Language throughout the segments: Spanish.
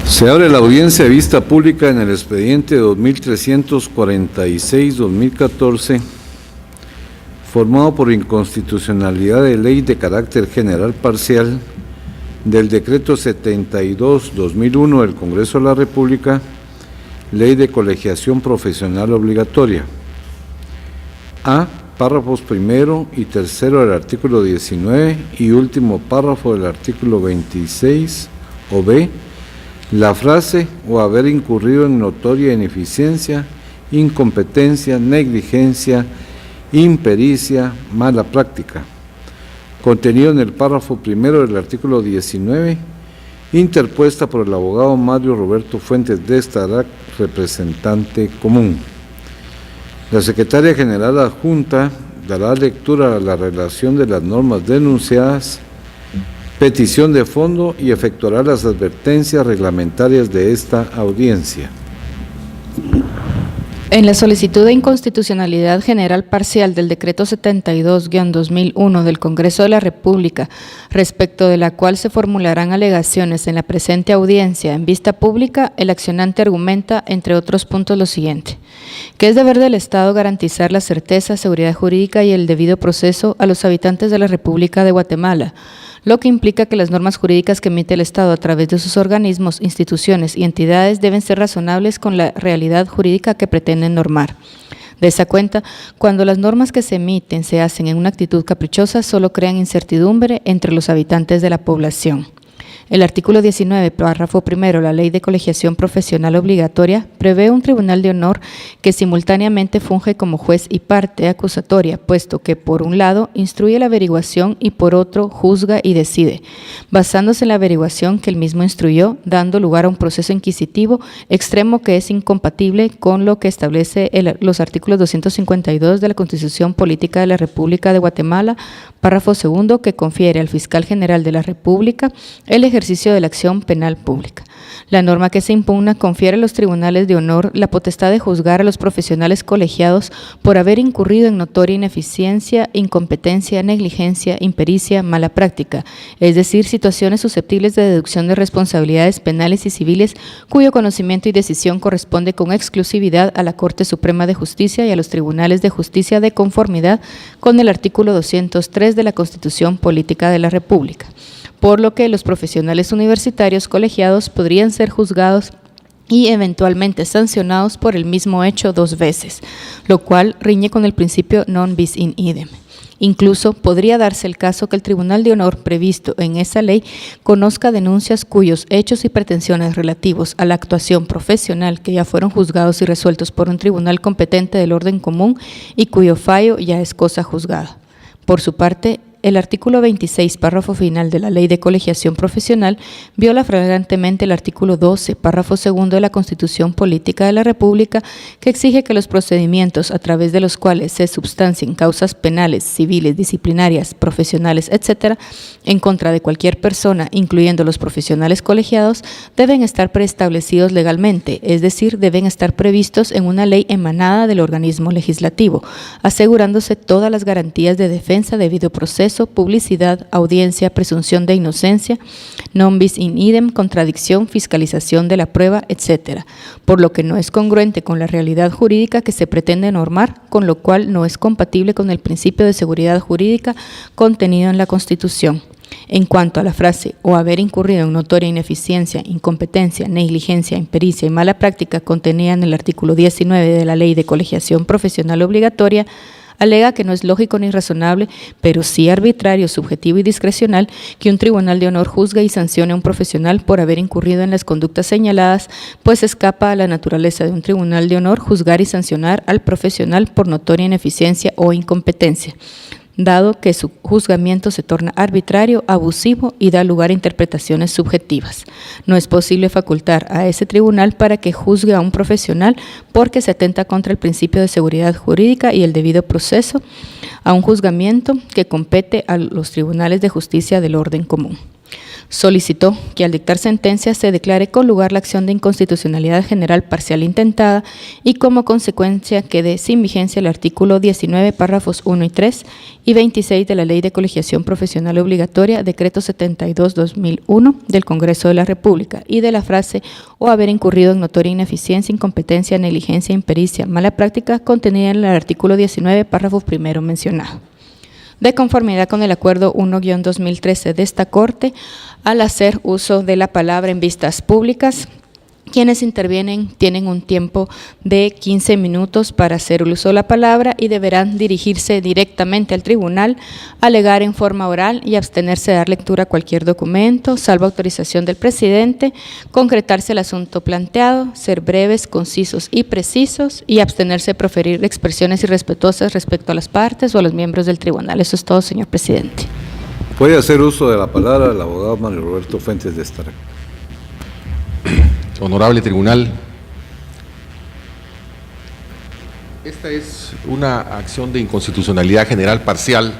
Se abre la audiencia de vista pública en el expediente 2346-2014, formado por inconstitucionalidad de ley de carácter general parcial del decreto 72/2001 del Congreso de la República, ley de colegiación profesional obligatoria. A. Párrafos primero y tercero del artículo 19 y último párrafo del artículo 26, o B. La frase o haber incurrido en notoria ineficiencia, incompetencia, negligencia, impericia, mala práctica, contenido en el párrafo primero del artículo 19, interpuesta por el abogado Mario Roberto Fuentes de Estarac, representante común. La Secretaria General Adjunta dará lectura a la relación de las normas denunciadas, petición de fondo y efectuará las advertencias reglamentarias de esta audiencia. En la solicitud de inconstitucionalidad general parcial del decreto 72/2001 del Congreso de la República, respecto de la cual se formularán alegaciones en la presente audiencia en vista pública, el accionante argumenta, entre otros puntos, lo siguiente: que es deber del Estado garantizar la certeza, seguridad jurídica y el debido proceso a los habitantes de la República de Guatemala, lo que implica que las normas jurídicas que emite el Estado a través de sus organismos, instituciones y entidades deben ser razonables con la realidad jurídica que pretenden normar. De esa cuenta, cuando las normas que se emiten se hacen en una actitud caprichosa, solo crean incertidumbre entre los habitantes de la población. El artículo 19, párrafo primero, la Ley de Colegiación Profesional Obligatoria, prevé un tribunal de honor que simultáneamente funge como juez y parte acusatoria, puesto que, por un lado, instruye la averiguación y, por otro, juzga y decide, basándose en la averiguación que él mismo instruyó, dando lugar a un proceso inquisitivo extremo que es incompatible con lo que establece los artículos 252 de la Constitución Política de la República de Guatemala, párrafo segundo, que confiere al Fiscal General de la República el ejercicio de la acción penal pública. La norma que se impugna confiere a los tribunales de honor la potestad de juzgar a los profesionales colegiados por haber incurrido en notoria ineficiencia, incompetencia, negligencia, impericia, mala práctica, es decir, situaciones susceptibles de deducción de responsabilidades penales y civiles cuyo conocimiento y decisión corresponde con exclusividad a la Corte Suprema de Justicia y a los tribunales de justicia de conformidad con el artículo 203 de la Constitución Política de la República, por lo que los profesionales universitarios colegiados podrían ser juzgados y eventualmente sancionados por el mismo hecho 2 veces, lo cual riñe con el principio non bis in idem. Incluso podría darse el caso que el Tribunal de Honor previsto en esa ley conozca denuncias cuyos hechos y pretensiones relativos a la actuación profesional que ya fueron juzgados y resueltos por un tribunal competente del orden común y cuyo fallo ya es cosa juzgada. Por su parte, el artículo 26, párrafo final de la Ley de Colegiación Profesional viola flagrantemente el artículo 12, párrafo segundo de la Constitución Política de la República, que exige que los procedimientos a través de los cuales se substancien causas penales, civiles, disciplinarias, profesionales, etc., en contra de cualquier persona, incluyendo los profesionales colegiados, deben estar preestablecidos legalmente, es decir, deben estar previstos en una ley emanada del organismo legislativo, asegurándose todas las garantías de defensa, debido proceso, publicidad, audiencia, presunción de inocencia, non bis in idem, contradicción, fiscalización de la prueba, etc., por lo que no es congruente con la realidad jurídica que se pretende normar, con lo cual no es compatible con el principio de seguridad jurídica contenido en la Constitución. En cuanto a la frase o haber incurrido en notoria ineficiencia, incompetencia, negligencia, impericia y mala práctica contenida en el artículo 19 de la Ley de Colegiación Profesional Obligatoria, alega que no es lógico ni razonable, pero sí arbitrario, subjetivo y discrecional, que un tribunal de honor juzgue y sancione a un profesional por haber incurrido en las conductas señaladas, pues escapa a la naturaleza de un tribunal de honor juzgar y sancionar al profesional por notoria ineficiencia o incompetencia, dado que su juzgamiento se torna arbitrario, abusivo y da lugar a interpretaciones subjetivas. No es posible facultar a ese tribunal para que juzgue a un profesional porque se atenta contra el principio de seguridad jurídica y el debido proceso a un juzgamiento que compete a los tribunales de justicia del orden común. solicitó que al dictar sentencia se declare con lugar la acción de inconstitucionalidad general parcial intentada y como consecuencia quede sin vigencia el artículo 19, párrafos 1 y 3 y 26 de la Ley de Colegiación Profesional Obligatoria, Decreto 72-2001 del Congreso de la República, y de la frase "o haber incurrido en notoria ineficiencia, incompetencia, negligencia, impericia, mala práctica" contenida en el artículo 19, párrafo primero mencionado. De conformidad con el Acuerdo 1-2013 de esta Corte, al hacer uso de la palabra en vistas públicas, quienes intervienen tienen un tiempo de 15 minutos para hacer uso de la palabra y deberán dirigirse directamente al tribunal, alegar en forma oral y abstenerse de dar lectura a cualquier documento, salvo autorización del presidente, concretarse el asunto planteado, ser breves, concisos y precisos y abstenerse de proferir expresiones irrespetuosas respecto a las partes o a los miembros del tribunal. Eso es todo, señor presidente. Puede hacer uso de la palabra el abogado Manuel Roberto Fuentes de Estará. Honorable Tribunal, esta es una acción de inconstitucionalidad general parcial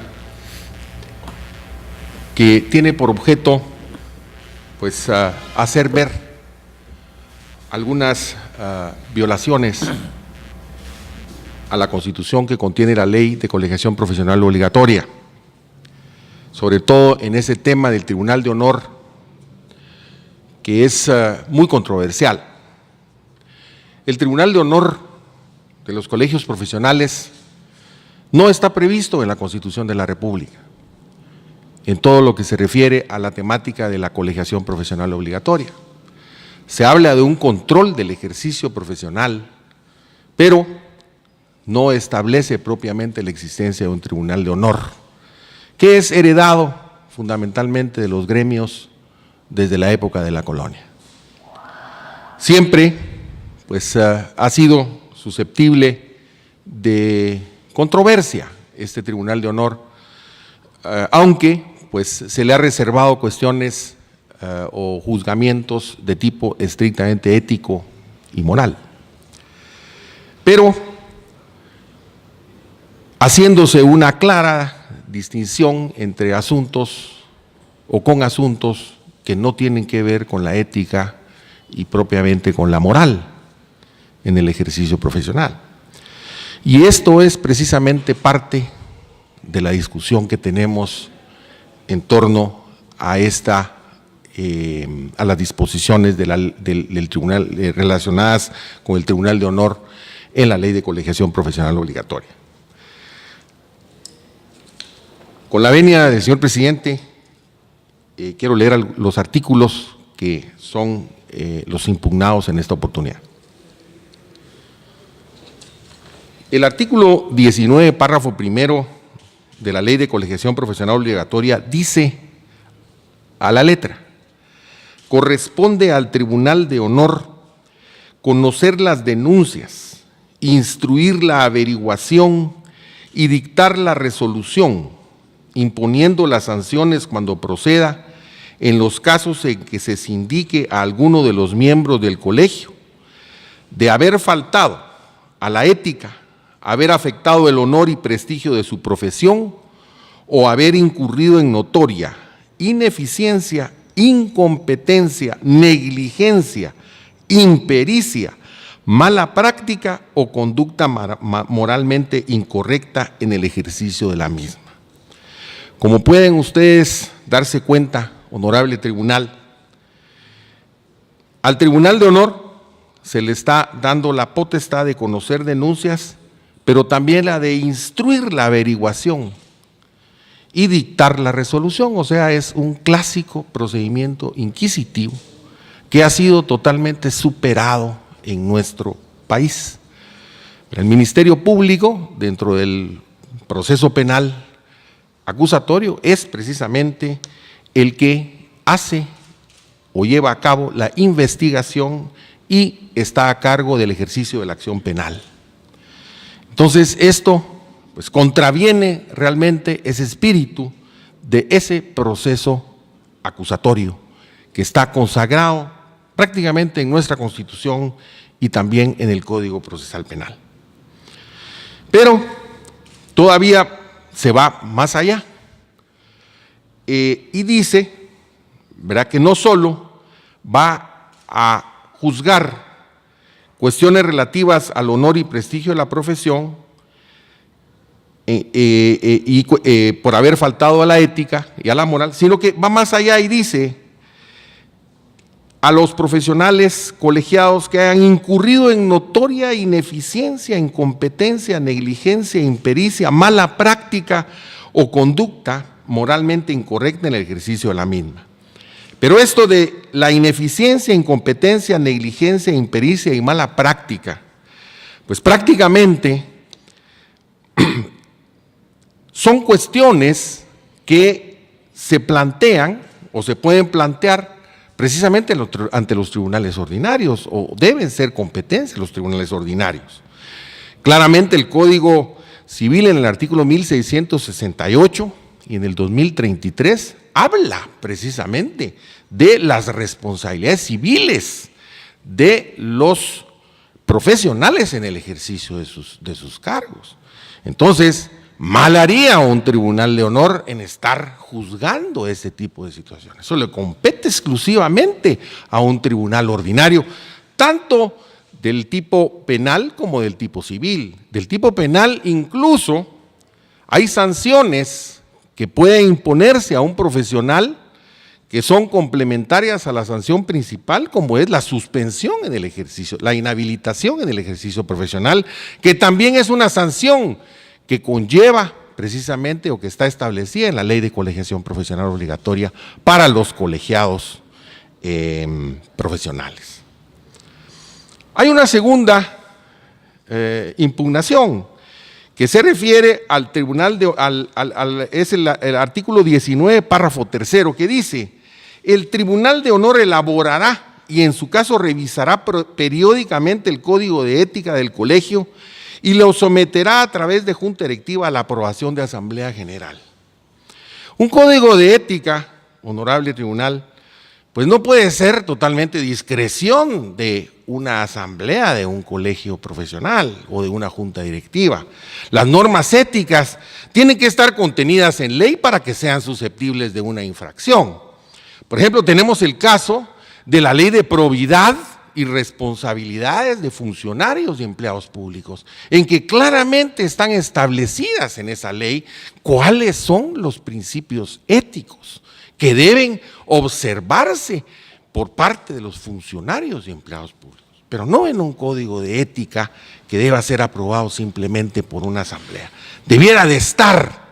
que tiene por objeto, pues, hacer ver algunas violaciones a la Constitución que contiene la Ley de Colegiación Profesional Obligatoria, sobre todo en ese tema del Tribunal de Honor, que es muy controversial. El Tribunal de Honor de los colegios profesionales no está previsto en la Constitución de la República, en todo lo que se refiere a la temática de la colegiación profesional obligatoria. Se habla de un control del ejercicio profesional, pero no establece propiamente la existencia de un Tribunal de Honor, que es heredado fundamentalmente de los gremios desde la época de la colonia. Siempre, pues, ha sido susceptible de controversia este Tribunal de Honor, aunque, pues, se le ha reservado cuestiones o juzgamientos de tipo estrictamente ético y moral. Pero, haciéndose una clara distinción entre asuntos o con asuntos que no tienen que ver con la ética y propiamente con la moral en el ejercicio profesional. Y esto es precisamente parte de la discusión que tenemos en torno a a las disposiciones del tribunal relacionadas con el Tribunal de Honor en la Ley de Colegiación Profesional Obligatoria. Con la venia del señor presidente, quiero leer los artículos que son los impugnados en esta oportunidad. El artículo 19, párrafo primero de la Ley de Colegiación Profesional Obligatoria dice a la letra: corresponde al Tribunal de Honor conocer las denuncias, instruir la averiguación y dictar la resolución, imponiendo las sanciones cuando proceda en los casos en que se indique a alguno de los miembros del colegio de haber faltado a la ética, haber afectado el honor y prestigio de su profesión o haber incurrido en notoria ineficiencia, incompetencia, negligencia, impericia, mala práctica o conducta moralmente incorrecta en el ejercicio de la misma. Como pueden ustedes darse cuenta, honorable tribunal, al Tribunal de Honor se le está dando la potestad de conocer denuncias, pero también la de instruir la averiguación y dictar la resolución. O sea, es un clásico procedimiento inquisitivo que ha sido totalmente superado en nuestro país. El Ministerio Público, dentro del proceso penal acusatorio, es precisamente el que hace o lleva a cabo la investigación y está a cargo del ejercicio de la acción penal. Entonces, esto, pues, contraviene realmente ese espíritu de ese proceso acusatorio que está consagrado prácticamente en nuestra Constitución y también en el Código Procesal Penal. Pero todavía se va más allá y dice, ¿verdad?, que no solo va a juzgar cuestiones relativas al honor y prestigio de la profesión por haber faltado a la ética y a la moral, sino que va más allá y dice a los profesionales colegiados que hayan incurrido en notoria ineficiencia, incompetencia, negligencia, impericia, mala práctica o conducta moralmente incorrecta en el ejercicio de la misma. Pero esto de la ineficiencia, incompetencia, negligencia, impericia y mala práctica, pues prácticamente son cuestiones que se plantean o se pueden plantear precisamente ante los tribunales ordinarios, o deben ser competencia de los tribunales ordinarios. Claramente el Código Civil en el artículo 1668 y en el 2033 habla precisamente de las responsabilidades civiles de los profesionales en el ejercicio de sus cargos. Entonces, mal haría un tribunal de honor en estar juzgando ese tipo de situaciones. Eso le compete exclusivamente a un tribunal ordinario, tanto del tipo penal como del tipo civil. Del tipo penal incluso hay sanciones que pueden imponerse a un profesional que son complementarias a la sanción principal, como es la suspensión en el ejercicio, la inhabilitación en el ejercicio profesional, que también es una sanción que conlleva precisamente o que está establecida en la Ley de Colegiación Profesional Obligatoria para los colegiados profesionales. Hay una segunda impugnación que se refiere al tribunal, es el artículo 19, párrafo tercero, que dice: el Tribunal de Honor elaborará y en su caso revisará periódicamente el Código de Ética del colegio y lo someterá a través de Junta Directiva a la aprobación de Asamblea General. Un código de ética, honorable tribunal, pues no puede ser totalmente discreción de una asamblea de un colegio profesional o de una junta directiva. Las normas éticas tienen que estar contenidas en ley para que sean susceptibles de una infracción. Por ejemplo, tenemos el caso de la Ley de Probidad y Responsabilidades de Funcionarios y Empleados Públicos, en que claramente están establecidas en esa ley cuáles son los principios éticos que deben observarse por parte de los funcionarios y empleados públicos, pero no en un código de ética que deba ser aprobado simplemente por una asamblea. Debiera de estar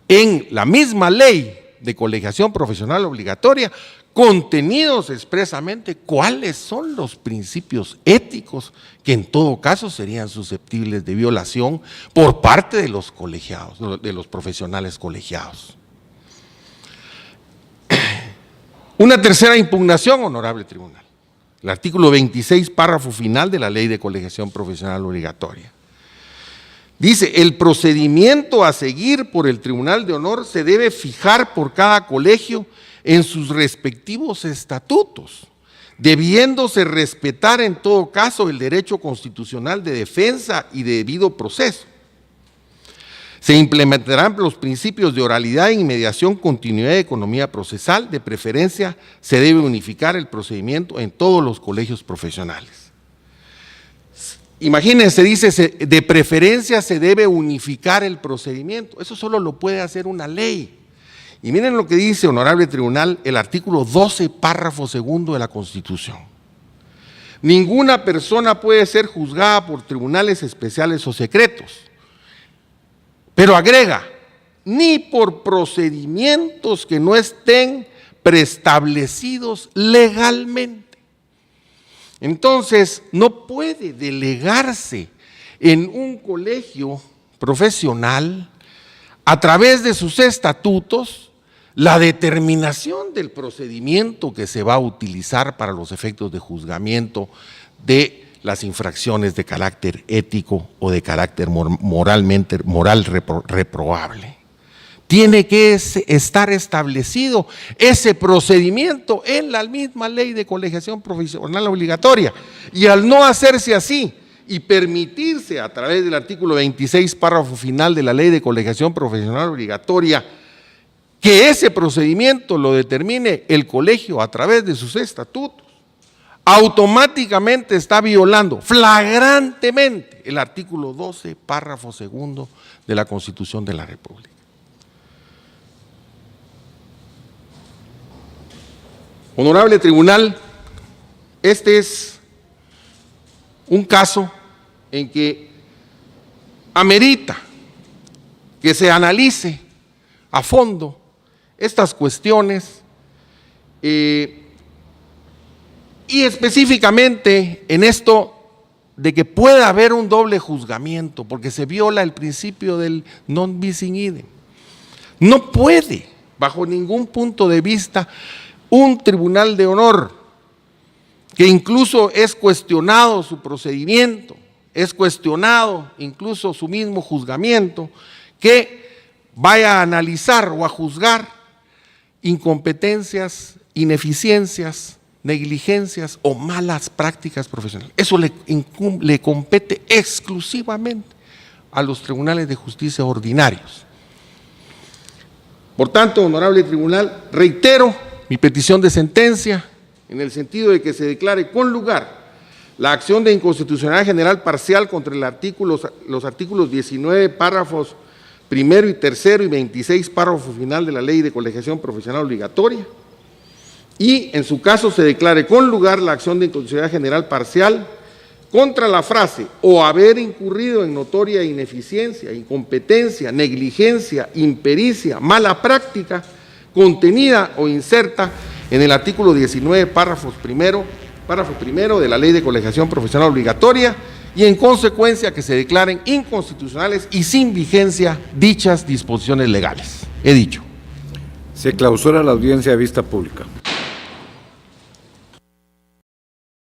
en la misma ley de colegiación profesional obligatoria contenidos expresamente cuáles son los principios éticos que en todo caso serían susceptibles de violación por parte de los colegiados, de los profesionales colegiados. Una tercera impugnación, honorable tribunal, el artículo 26, párrafo final de la Ley de Colegiación Profesional Obligatoria. Dice: el procedimiento a seguir por el Tribunal de Honor se debe fijar por cada colegio en sus respectivos estatutos, debiéndose respetar en todo caso el derecho constitucional de defensa y de debido proceso. Se implementarán los principios de oralidad, inmediación, continuidad de economía procesal. De preferencia, se debe unificar el procedimiento en todos los colegios profesionales. Imagínense, dice, de preferencia se debe unificar el procedimiento. Eso solo lo puede hacer una ley. Y miren lo que dice, honorable tribunal, el artículo 12, párrafo segundo de la Constitución. Ninguna persona puede ser juzgada por tribunales especiales o secretos. Pero agrega, ni por procedimientos que no estén preestablecidos legalmente. Entonces, no puede delegarse en un colegio profesional a través de sus estatutos la determinación del procedimiento que se va a utilizar para los efectos de juzgamiento de las infracciones de carácter ético o de carácter moral reprobable. Tiene que estar establecido ese procedimiento en la misma Ley de Colegiación Profesional Obligatoria. Y al no hacerse así y permitirse a través del artículo 26, párrafo final de la Ley de Colegiación Profesional Obligatoria, que ese procedimiento lo determine el colegio a través de sus estatutos, automáticamente está violando flagrantemente el artículo 12, párrafo segundo de la Constitución de la República. Honorable Tribunal, este es un caso en que amerita que se analice a fondo estas cuestiones y específicamente en esto de que pueda haber un doble juzgamiento, porque se viola el principio del non bis in idem. No puede, bajo ningún punto de vista, un tribunal de honor, que incluso es cuestionado su procedimiento, es cuestionado incluso su mismo juzgamiento, que vaya a analizar o a juzgar incompetencias, ineficiencias, negligencias o malas prácticas profesionales. Eso le compete exclusivamente a los tribunales de justicia ordinarios. Por tanto, honorable tribunal, reitero mi petición de sentencia en el sentido de que se declare con lugar la acción de inconstitucionalidad general parcial contra los artículos 19, párrafos primero y tercero y 26, párrafo final de la Ley de Colegiación Profesional Obligatoria, y en su caso se declare con lugar la acción de inconstitucionalidad general parcial contra la frase o haber incurrido en notoria ineficiencia, incompetencia, negligencia, impericia, mala práctica, contenida o inserta en el artículo 19, párrafo primero de la Ley de Colegiación Profesional Obligatoria, y en consecuencia que se declaren inconstitucionales y sin vigencia dichas disposiciones legales. He dicho. Se clausura la audiencia de vista pública.